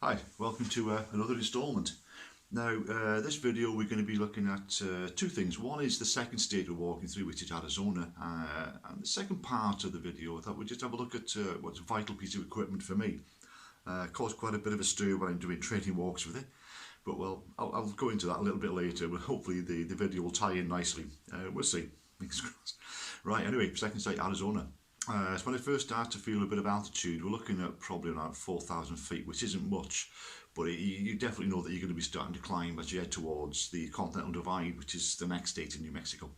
Hi, welcome to another instalment. Now, this video we're going to be looking at two things. One is the second state we're walking through, which is Arizona, and the second part of the video I thought we'd just have a look at what's a vital piece of equipment for me. Caused quite a bit of a stir when I'm doing training walks with it, but well, I'll go into that a little bit later, but hopefully the video will tie in nicely. We'll see. Fingers crossed. Right, anyway, second state Arizona. So when I first start to feel a bit of altitude, we're looking at probably around 4,000 feet, which isn't much, but you definitely know that you're going to be starting to climb as you head towards the Continental Divide, which is the next state in New Mexico.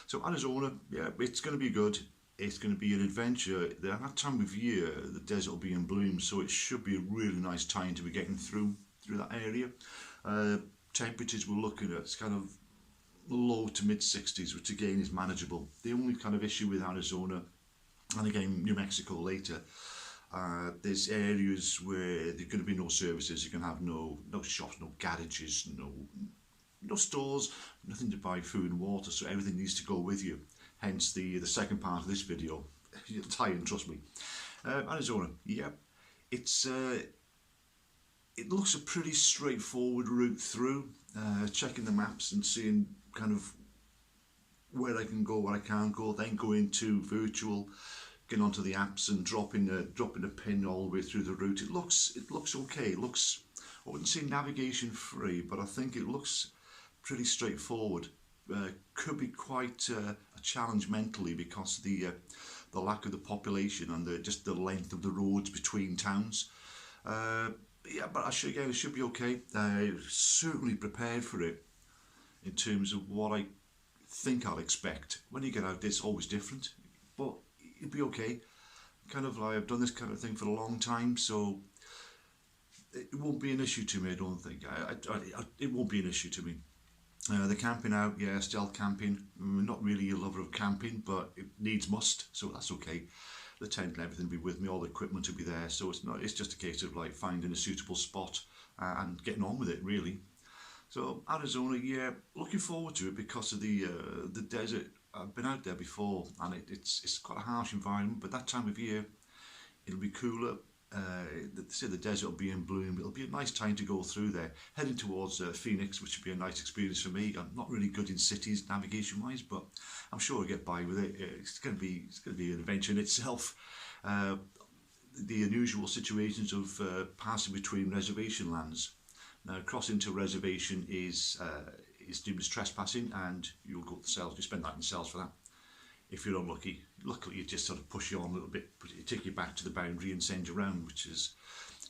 So Arizona, yeah, it's going to be good. It's going to be an adventure. At that time of year, the desert will be in bloom, so it should be a really nice time to be getting through that area. Temperatures we're looking at, it's kind of low to mid 60s, which again is manageable. The only kind of issue with Arizona, and again New Mexico later, there's areas where there's going to be no services. You can have no shops, no garages, no stores, nothing to buy food and water, so everything needs to go with you. Hence the second part of this video. It'll tie in, trust me. Arizona, yeah, it looks a pretty straightforward route through. Checking the maps and seeing kind of where I can go, where I can't go, then go into virtual, get onto the apps and dropping a pin all the way through the route. It looks okay. It looks, I wouldn't say navigation free, but I think it looks pretty straightforward. Could be quite a challenge mentally because of the lack of the population and just the length of the roads between towns. Yeah, but it should be okay. Certainly prepared for it in terms of what I think I'll expect. When you get out there, it's always different, but it'll be okay. Kind of like I've done this kind of thing for a long time, so it won't be an issue to me. I don't think it won't be an issue to me. The camping out, yeah, stealth camping. I'm not really a lover of camping, but it needs must, so that's okay. The tent and everything will be with me, all the equipment will be there, so it's just a case of like finding a suitable spot and getting on with it, really. So Arizona, yeah, looking forward to it because of the desert. I've been out there before, and it's quite a harsh environment, but that time of year it'll be cooler. The desert will be in bloom. It'll be a nice time to go through there. Heading towards Phoenix, which will be a nice experience for me. I'm not really good in cities navigation-wise, but I'm sure I'll get by with it. It's going to be an adventure in itself. The unusual situations of passing between reservation lands. Now, crossing to a reservation is deemed as trespassing, and you'll go to the cells. You spend that in cells for that. If you're unlucky, luckily it just sort of push you on a little bit, take you back to the boundary and send you around, which is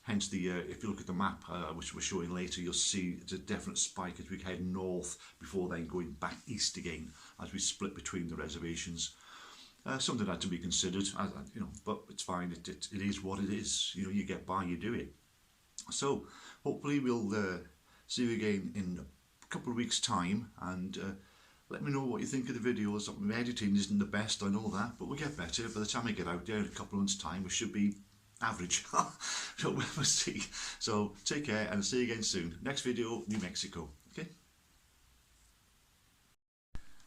hence the if you look at the map, which we're showing later, you'll see it's a definite spike as we head north before then going back east again as we split between the reservations. Something that to be considered, but it's fine. It is what it is. You get by, you do it. So hopefully we'll see you again in a couple of weeks' time, and let me know what you think of the videos. My editing isn't the best, I know that, but we'll get better. By the time I get out there in a couple of months' time, we should be average. So we'll see. So take care, and I'll see you again soon. Next video, New Mexico. Okay.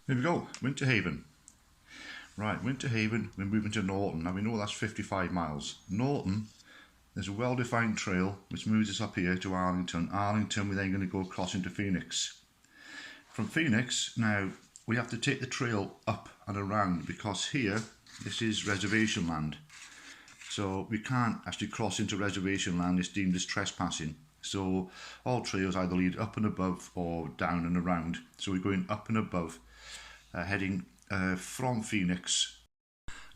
Here we go, Winter Haven. Right, Winter Haven, we're moving to Norton. Now we know that's 55 miles. Norton, there's a well-defined trail which moves us up here to Arlington. Arlington, we're then going to go across into Phoenix. From Phoenix, now we have to take the trail up and around because here, this is reservation land. So we can't actually cross into reservation land, it's deemed as trespassing. So all trails either lead up and above or down and around. So we're going up and above, heading from Phoenix.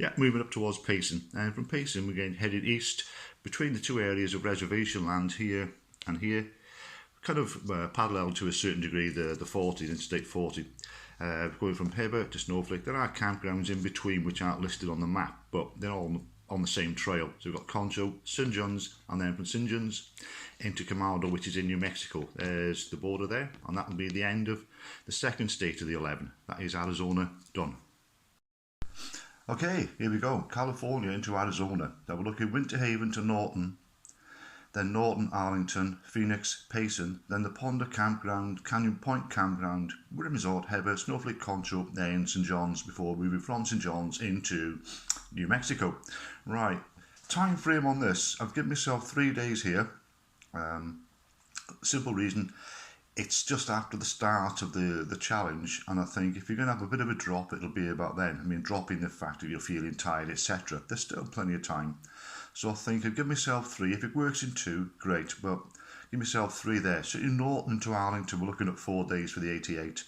Yeah, moving up towards Payson. And from Payson, we're going headed east between the two areas of reservation land here and here. Kind of parallel to a certain degree the 40s, Interstate 40. Going from Heber to Snowflake, there are campgrounds in between which aren't listed on the map, but they're all on the same trail. So we've got Concho, St. John's, and then from St. John's into Camado, which is in New Mexico. There's the border there, and that will be the end of the second state of the 11. That is Arizona done. Okay, here we go. California into Arizona. Now we're looking Winter Haven to Norton, then Norton, Arlington, Phoenix, Payson, then the Ponder Campground, Canyon Point Campground, Rim Resort, Heber, Snowflake Concho, then St. John's, before moving from St. John's into New Mexico. Right, time frame on this, I've given myself 3 days here, Simple reason, it's just after the start of the challenge, and I think if you're going to have a bit of a drop, it'll be about then. I mean, dropping the fact that you're feeling tired, etc. There's still plenty of time. So I think I'd give myself 3. If it works in 2, great, but give myself 3 there. So in Norton to Arlington, we're looking at 4 days for the 88.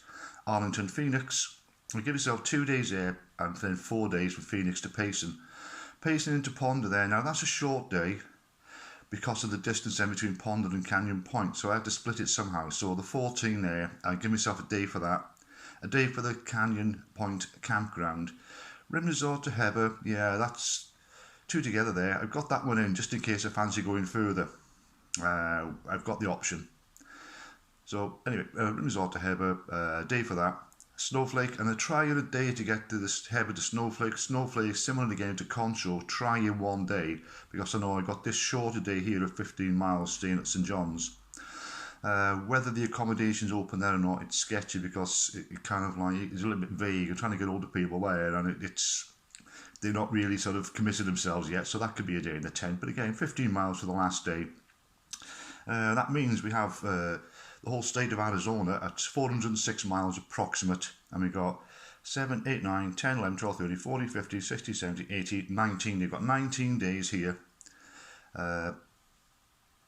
Arlington, Phoenix, we give yourself 2 days there, and then 4 days from Phoenix to Payson. Payson into Ponder there. Now that's a short day because of the distance in between Ponder and Canyon Point, so I had to split it somehow. So the 14 there, I give myself a day for that, a day for the Canyon Point campground. Rim Resort to Heber, yeah, that's 2 together there. I've got that one in just in case I fancy going further. I've got the option. So anyway, Rim Resort to Heber, a day for that. Snowflake, and I try in a day to get to this Heber to Snowflake. Snowflake, similar again to Concho, try in 1 day, because I know I got this shorter day here of 15 miles staying at St John's. Whether the accommodation's open there or not, it's sketchy because it kind of like, it's a little bit vague. I'm trying to get older people there, and they're not really sort of committed themselves yet, so that could be a day in the tent. But again, 15 miles for the last day. That means we have the whole state of Arizona at 406 miles approximate, and we've got 7, 8, 9, 10, 11, 12, 13, 14, 15, 16, 17, 18, 19. You've got 19 days here.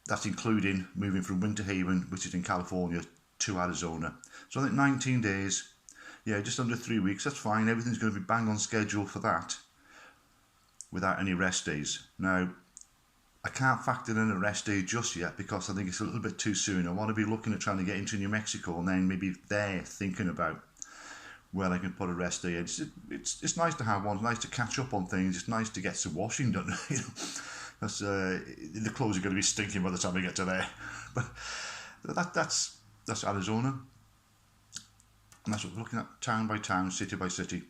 That's including moving from Winter Haven, which is in California, to Arizona. So I think 19 days, yeah, just under 3 weeks, that's fine. Everything's going to be bang on schedule for that without any rest days. Now, I can't factor in a rest day just yet because I think it's a little bit too soon. I want to be looking at trying to get into New Mexico and then maybe there thinking about where I can put a rest day in. It's nice to have one. It's nice to catch up on things. It's nice to get some washing done. You know, because the clothes are going to be stinking by the time I get to there. But that's Arizona, and that's what we're looking at. Town by town, city by city,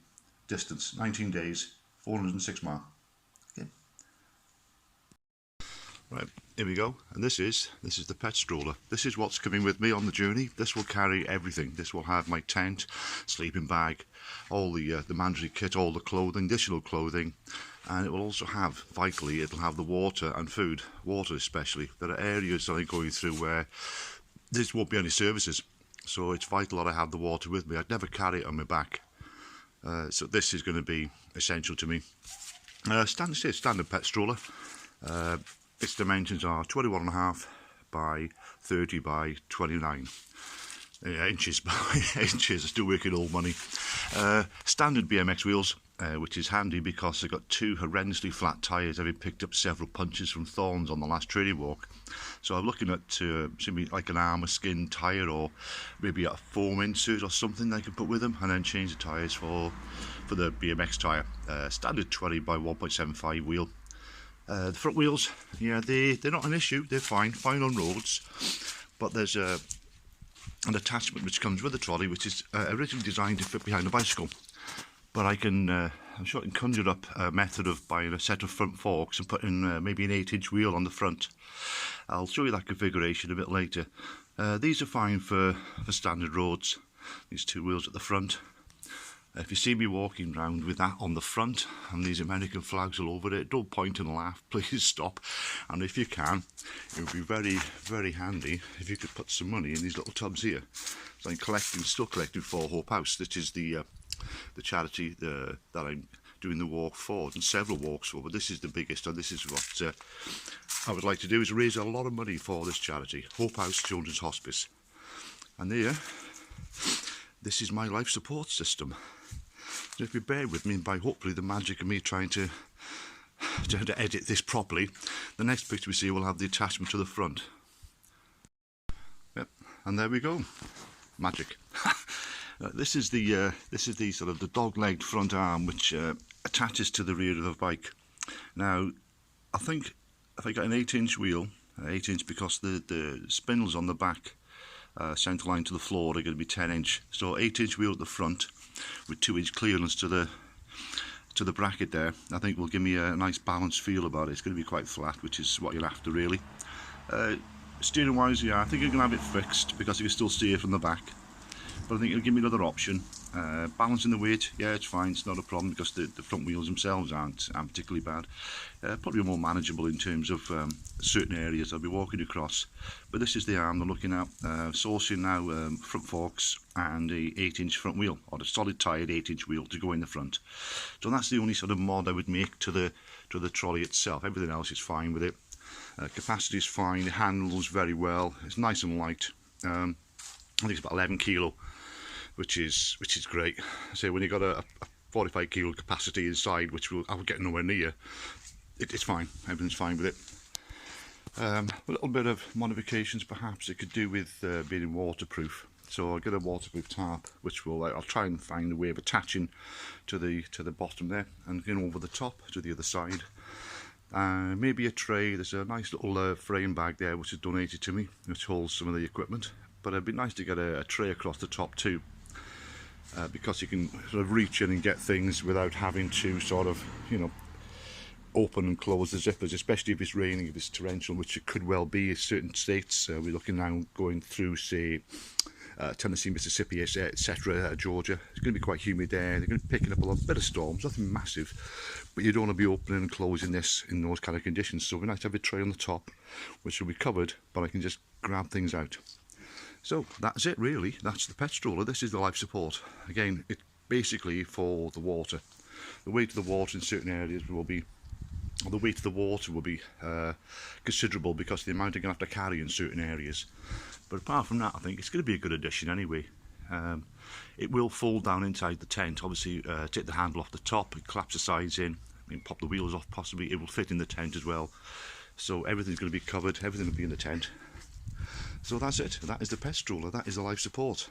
distance, 19 days, 406 miles. Right, here we go, and this is the pet stroller. This is what's coming with me on the journey. This will carry everything. This will have my tent, sleeping bag, all the mandatory kit, all the clothing, additional clothing, and it will also have, vitally, it'll have the water and food, water especially. There are areas that I'm going through where there won't be any services, so it's vital that I have the water with me. I'd never carry it on my back, so this is going to be essential to me. Standard pet stroller. Its dimensions are 21.5 by 30 by 29 inches by inches. I still working old money. Standard BMX wheels, which is handy because I got 2 horrendously flat tyres, having picked up several punches from thorns on the last training walk. So I'm looking at something like an armour skin tyre, or maybe a foam insert or something I can put with them, and then change the tyres for the BMX tyre. Standard 20 by 1.75 wheel. The front wheels, yeah, they're not an issue. They're fine on roads, but there's an attachment which comes with the trolley, which is originally designed to fit behind a bicycle. But I'm sure I can conjure up a method of buying a set of front forks and putting maybe an 8-inch wheel on the front. I'll show you that configuration a bit later. These are fine for standard roads. These 2 wheels at the front. If you see me walking round with that on the front and these American flags all over it, don't point and laugh, please stop. And if you can, it would be very, very handy if you could put some money in these little tubs here. So I'm still collecting for Hope House. This is the charity that I'm doing the walk for, and several walks for, but this is the biggest, and this is what I would like to do, is raise a lot of money for this charity, Hope House Children's Hospice. And this is my life support system. So if you bear with me, by hopefully the magic of me trying to edit this properly, the next picture we see will have the attachment to the front. Yep, and there we go. Magic. This is the sort of the dog-legged front arm which attaches to the rear of the bike. Now, I think if I got an 8-inch wheel, 8-inch because the spindles on the back centre line to the floor are going to be 10-inch. So 8-inch wheel at the front with 2-inch clearance to the bracket there, I think will give me a nice balanced feel about it. It's going to be quite flat, which is what you're after really. Steering wise, yeah, I think you're going to have it fixed because you can still steer from the back. but I think it'll give me another option. Balancing the weight, yeah, it's fine, it's not a problem because the front wheels themselves aren't particularly bad. Probably more manageable in terms of certain areas I'll be walking across. But this is the arm I'm looking at, sourcing now front forks and a 8-inch front wheel, or a solid tired 8-inch wheel to go in the front. So that's the only sort of mod I would make to the trolley itself. Everything else is fine with it. Capacity is fine, it handles very well, it's nice and light. I think it's about 11 kilo, which is great. So when you've got a 45 kilo capacity inside, which I will get nowhere near, it's fine, everything's fine with it. A little bit of modifications perhaps it could do with being waterproof. So I'll get a waterproof tarp, which I'll try and find a way of attaching to the bottom there, and going over the top to the other side. Maybe a tray. There's a nice little frame bag there which is donated to me, which holds some of the equipment. But it'd be nice to get a tray across the top too, because you can sort of reach in and get things without having to sort of, you know, open and close the zippers, especially if it's raining, if it's torrential, which it could well be in certain states. We're looking now going through, say, Tennessee, Mississippi, etc., Georgia. It's going to be quite humid there. They're going to be picking up a bit of storms, nothing massive, but you don't want to be opening and closing this in those kind of conditions. So it'd be nice to have a tray on the top, which will be covered, but I can just grab things out. So that's it really, that's the pet stroller. This is the life support. Again, it's basically for the water. The weight of the water in certain areas will be, or the weight of the water will be considerable because of the amount you're going to have to carry in certain areas. But apart from that, I think it's going to be a good addition anyway. It will fold down inside the tent. Obviously, take the handle off the top, collapse the sides in, pop the wheels off possibly. It will fit in the tent as well. So everything's going to be covered, everything will be in the tent. So that's it. That is the pet stroller. That is the life support.